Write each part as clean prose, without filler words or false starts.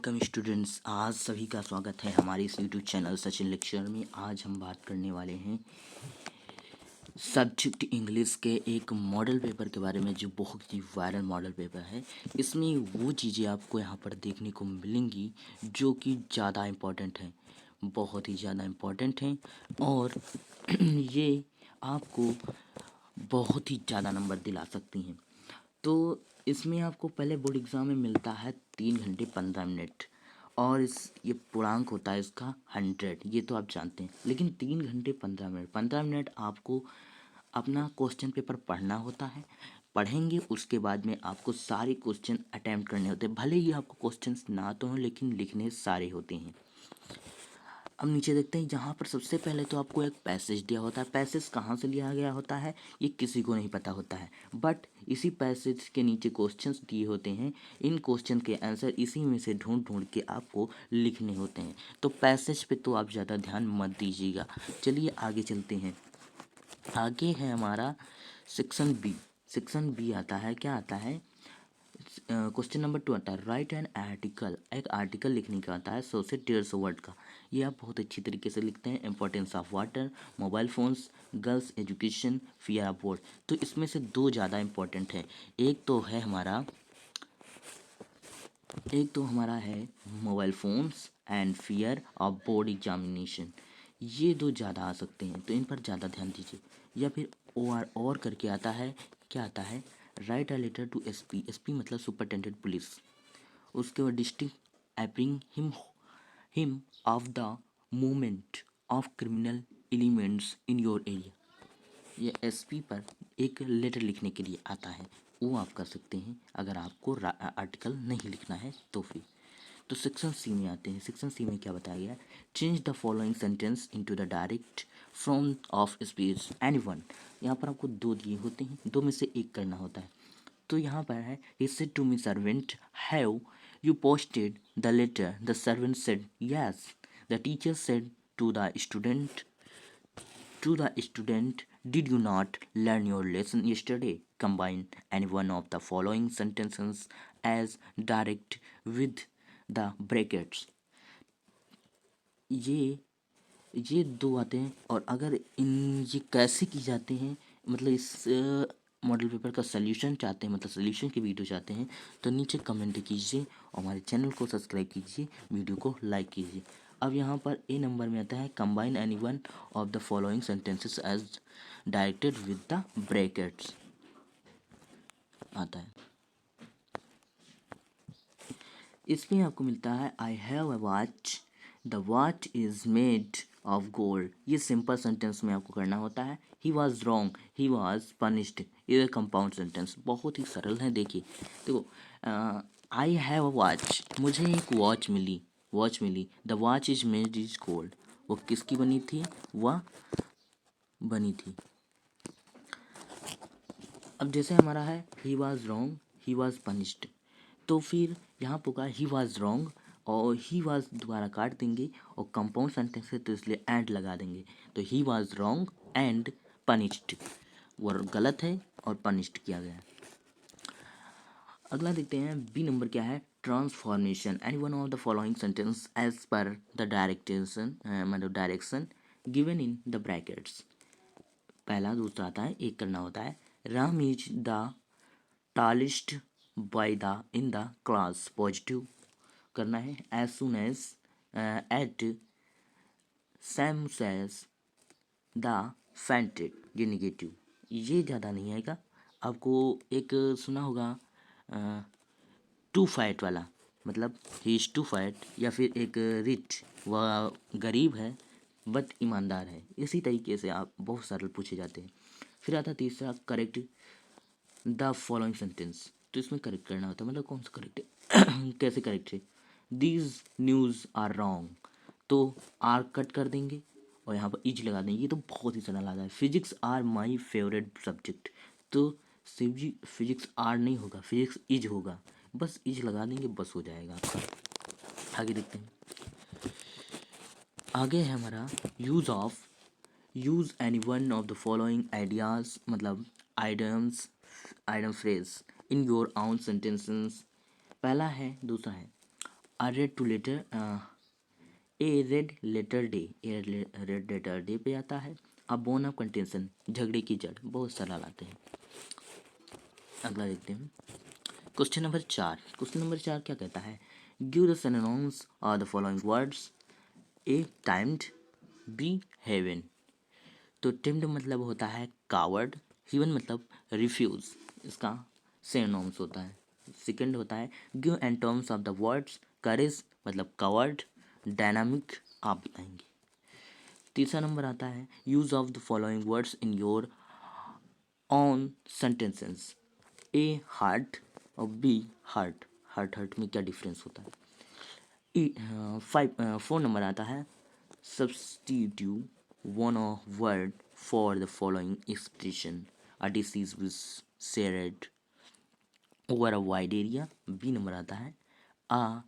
Welcome students, आज सभी का स्वागत है हमारे इस यूट्यूब चैनल सचिन लेक्चर में। आज हम बात करने वाले हैं सब्जेक्ट इंग्लिश के एक मॉडल पेपर के बारे में जो बहुत ही वायरल मॉडल पेपर है। इसमें वो चीज़ें आपको यहाँ पर देखने को मिलेंगी जो कि ज़्यादा इम्पोर्टेंट हैं, बहुत ही ज़्यादा इम्पोर्टेंट हैं और ये आपको बहुत ही ज़्यादा नंबर दिला सकती हैं। तो इसमें आपको पहले बोर्ड एग्ज़ाम में मिलता है 3 घंटे 15 मिनट और ये पूर्णांक होता है इसका 100, ये तो आप जानते हैं। लेकिन 3 घंटे 15 मिनट आपको अपना क्वेश्चन पेपर पढ़ना होता है। पढ़ेंगे उसके बाद में आपको सारे क्वेश्चन अटैम्प्ट करने होते हैं। भले ही आपको क्वेश्चंस ना तो हों लेकिन लिखने सारे होते हैं। अब नीचे देखते हैं, यहाँ पर सबसे पहले तो आपको एक पैसेज दिया होता है। पैसेज कहाँ से लिया गया होता है ये किसी को नहीं पता होता है, बट इसी पैसेज के नीचे क्वेश्चंस दिए होते हैं। इन क्वेश्चन के आंसर इसी में से ढूंढ ढूंढ के आपको लिखने होते हैं। तो पैसेज पे तो आप ज़्यादा ध्यान मत दीजिएगा। चलिए आगे चलते हैं। आगे है हमारा सेक्शन बी। सेक्शन बी आता है, क्या आता है, क्वेश्चन नंबर 2 आता है राइट एन आर्टिकल। एक आर्टिकल लिखने का आता है 100 से 150 वर्ड का। ये आप बहुत अच्छी तरीके से लिखते हैं। Importance of water, mobile phones, girls education, fear of board. तो इसमें से दो ज़्यादा इम्पोर्टेंट है। एक तो हमारा है mobile phones and fear of board examination. ये दो ज़्यादा आ सकते हैं तो इन पर ज़्यादा ध्यान दीजिए। या फिर और करके आता है, क्या आता है, write a letter to SP. SP मतलब सुपरिटेंडेंट पुलिस। उसके बाद district apprising him of the movement of criminal elements in your area. ये एसपी पर एक लेटर लिखने के लिए आता है, वो आप कर सकते हैं अगर आपको आर्टिकल नहीं लिखना है तो। फिर तो सेक्शन सी में आते हैं। सेक्शन सी में क्या बताया गया है, change the following sentence into the direct from of speech anyone. यहाँ पर आपको दो दिए होते हैं, दो में से एक करना होता है। तो यहाँ पर है, he said to me servant, have you posted the letter? The servant said yes. The teacher said to the student, did you not learn your lesson yesterday? Combine any one of the following sentences as direct with the brackets. ये दो आते हैं और अगर ये कैसे की जाते हैं, मतलब इस मॉडल पेपर का सल्यूशन चाहते हैं, मतलब सल्यूशन की वीडियो चाहते हैं तो नीचे कमेंट कीजिए और हमारे चैनल को सब्सक्राइब कीजिए, वीडियो को लाइक कीजिए। अब यहाँ पर ए नंबर में आता है combine any one of the following sentences as directed with the brackets आता है। इसमें आपको मिलता है I have a watch, the watch is made of gold. ये सिंपल सेंटेंस में आपको करना होता है। He was wrong, he was punished, ये कंपाउंड सेंटेंस बहुत ही सरल है। देखिए, देखो, आई हैव अ वॉच, मुझे एक वॉच मिली। The watch is made is gold, वो किसकी बनी थी, वह बनी थी। अब जैसे हमारा है he was wrong, he was punished, तो फिर यहाँ पर ही वॉज रॉन्ग और ही वॉज दोबारा काट देंगे और कंपाउंड सेंटेंस है तो इसलिए एंड लगा देंगे। तो ही वॉज रॉन्ग एंड पनिश्ड, वो गलत है और पनिश्ड किया गया है। अगला देखते हैं, बी नंबर क्या है, transformation. Any one of the following sentence as per the direction given in the brackets. पहला दूसरा आता है, एक करना होता है। Ram is the tallest by the in the class, positive करना है। as soon as at Sam says the fainted, ये निगेटिव, ये ज़्यादा नहीं आएगा। आपको एक सुना होगा टू फाइट वाला, मतलब ही इज टू फाइट, या फिर एक रिच, वह गरीब है बट ईमानदार है। इसी तरीके से आप बहुत सारे पूछे जाते हैं। फिर आता तीसरा, करेक्ट द फॉलोइंग सेंटेंस। तो इसमें करेक्ट करना होता है, मतलब कौन सा करेक्ट है कैसे करेक्ट है, दीज न्यूज़ आर रॉन्ग, तो आर कट कर देंगे और यहाँ पर इज लगा देंगे। ये तो बहुत ही सरल आता है। Physics are my favourite subject, तो फिजिक्स आर नहीं होगा, फिजिक्स इज होगा, बस इज लगा देंगे, बस हो जाएगा आपका। आगे देखते हैं, आगे है हमारा use any one of the following ideas, मतलब idiom phrase in your own sentences. पहला है, दूसरा है, A red to letter a red letter day, red letter day पे आता है। अ बोन ऑफ कंटेंशन, झगड़े की जड़, बहुत सारा लाते हैं। अगला देखते हैं क्वेश्चन नंबर 4। क्वेश्चन नंबर 4 क्या कहता है, give the synonyms of the following words. A timid, B heaven. तो टिम्ड मतलब होता है कावर्ड, हेवन मतलब रिफ्यूज, इसका सिनोनिम्स होता है। सेकंड होता है give antonyms of the words, courage मतलब कवर्ड, डायनामिक आप बताएंगे। तीसरा नंबर आता है use of the following words in your own sentences. A heart और बी हार्ट। हार्ट हार्ट में क्या डिफरेंस होता है। 4 नंबर आता है substitute one of word for the following expression. A disease which shared over a wide area. B number आता है a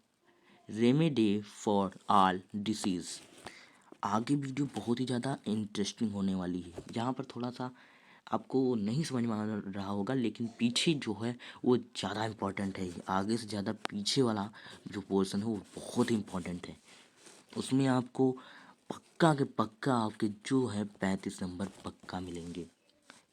remedy for all disease. आगे वीडियो बहुत ही ज़्यादा इंटरेस्टिंग होने वाली है। यहाँ पर थोड़ा सा आपको नहीं समझ में आ रहा होगा, लेकिन पीछे जो है वो ज़्यादा इम्पोर्टेंट है। आगे से ज़्यादा पीछे वाला जो पोर्शन है वो बहुत ही इम्पोर्टेंट है। उसमें आपको पक्का के पक्का आपके जो है 35 नंबर पक्का मिलेंगे।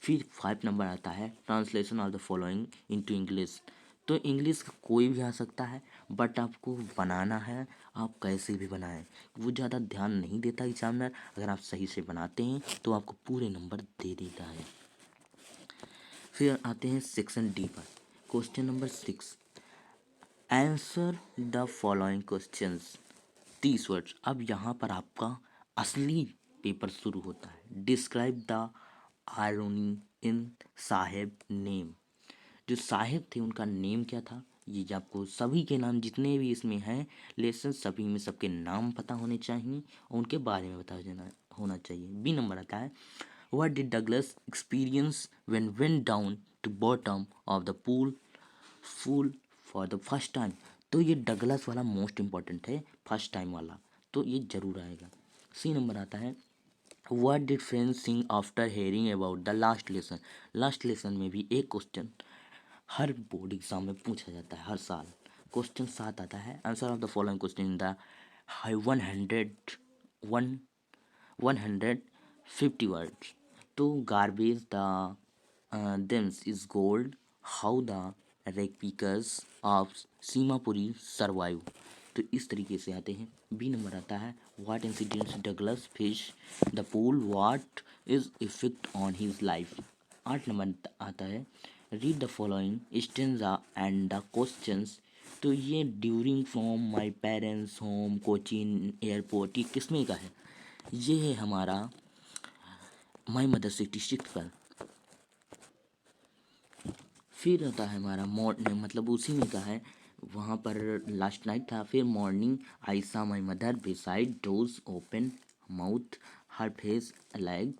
फिर 5 नंबर आता है translation of the following into English. तो इंग्लिश का कोई भी आ सकता है, बट आपको बनाना है, आप कैसे भी बनाएं। वो ज़्यादा ध्यान नहीं देता एग्जामिनर, अगर आप सही से बनाते हैं तो आपको पूरे नंबर दे देता है। फिर आते हैं सेक्शन डी पर। Question number 6, answer the following questions 30 words. अब यहाँ पर आपका असली पेपर शुरू होता है। Describe the irony in Saheb name. जो साहेब थे उनका नेम क्या था, ये जो आपको सभी के नाम जितने भी इसमें हैं लेसन, सभी में सबके नाम पता होने चाहिए और उनके बारे में बता देना होना चाहिए। बी नंबर आता है what did Douglas experience when went down to bottom of the pool full for the first time. तो ये डगलस वाला मोस्ट इम्पॉर्टेंट है, फर्स्ट टाइम वाला, तो ये जरूर आएगा। सी नंबर आता है what did friends sing after hearing about the last lesson. Last lesson में भी एक क्वेश्चन हर बोर्ड एग्जाम में पूछा जाता है हर साल। क्वेश्चन 7 आता है answer of the following question in the 150 words. तो garbage to them's is gold, how the ragpickers of Seemapuri survive. तो इस तरीके से आते हैं। बी नंबर आता है what incidents Douglas fish the pool, what is effect on his life. 8 number आता है read the following stanza and the questions. तो ये during from my parents home, Cochin, airport, ये किसमें का है, ये है हमारा माई मदर सिटी 6 पर। फिर आता है हमारा मॉर्निंग, मतलब उसी में का है, वहाँ पर लास्ट नाइट था। फिर morning I saw my mother beside doors open mouth her face alike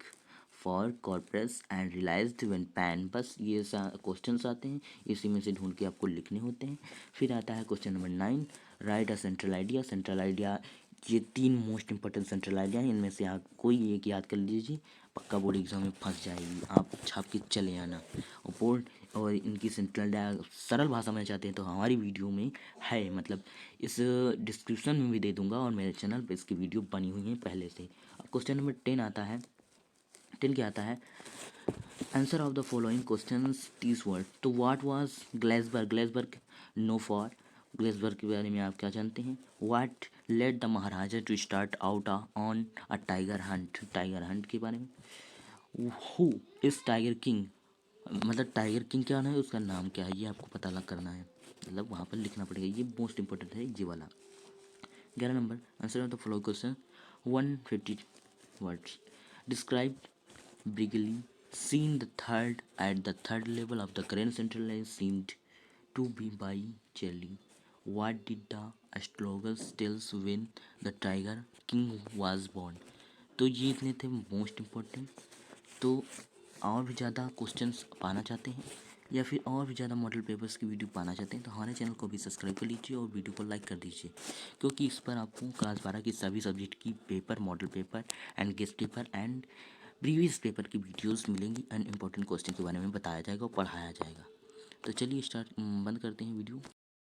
for corpse and realized when pain. बस ये क्वेश्चंस आते हैं, इसी में से ढूंढ के आपको लिखने होते हैं। फिर आता है question number 9 right a central idea. Central idea, ये 3 मोस्ट इंपॉर्टेंट सेंट्रल आइडिया हैं, इनमें से आप कोई एक याद कर लीजिए, पक्का बोर्ड एग्जाम में फंस जाएगी, आप छाप के चले आना। और बोर्ड और इनकी सेंट्रल सरल भाषा में चाहते हैं तो हमारी वीडियो में है, मतलब इस डिस्क्रिप्शन में भी दे दूंगा और मेरे चैनल पे इसकी वीडियो बनी हुई है पहले से। अब क्वेश्चन नंबर 10 आता है। 10 क्या आता है answer of the following question 30 word. तो what was Glasberg. Glasberg known for, Glasberg के बारे में आप क्या जानते हैं। What let the Maharaja to start out on a tiger hunt. Tiger hunt के बारे में। हु इज टाइगर किंग, मतलब टाइगर किंग क्या है, उसका नाम क्या है, ये आपको पता लग करना है, मतलब वहाँ पर लिखना पड़ेगा, ये मोस्ट इंपॉर्टेंट है ये वाला। 11 नंबर answer of the following question 150 words. Describe briefly scene the third at the third level of the current central line seemed to be by chilly. What did the astrologers tells when the tiger king was born. तो ये इतने थे most important. तो और भी ज़्यादा questions पाना चाहते हैं या फिर और भी ज़्यादा मॉडल पेपर्स की वीडियो पाना चाहते हैं तो हमारे चैनल को भी सब्सक्राइब कर लीजिए और वीडियो को लाइक कर दीजिए, क्योंकि इस पर आपको क्लास 12 की सभी सब्जेक्ट की paper, model paper and guest paper and previous paper की वीडियोस मिलेंगी एंड इंपॉर्टेंट क्वेश्चन के बारे में बताया जाएगा और पढ़ाया जाएगा। तो चलिए स्टार्ट बंद करते हैं वीडियो।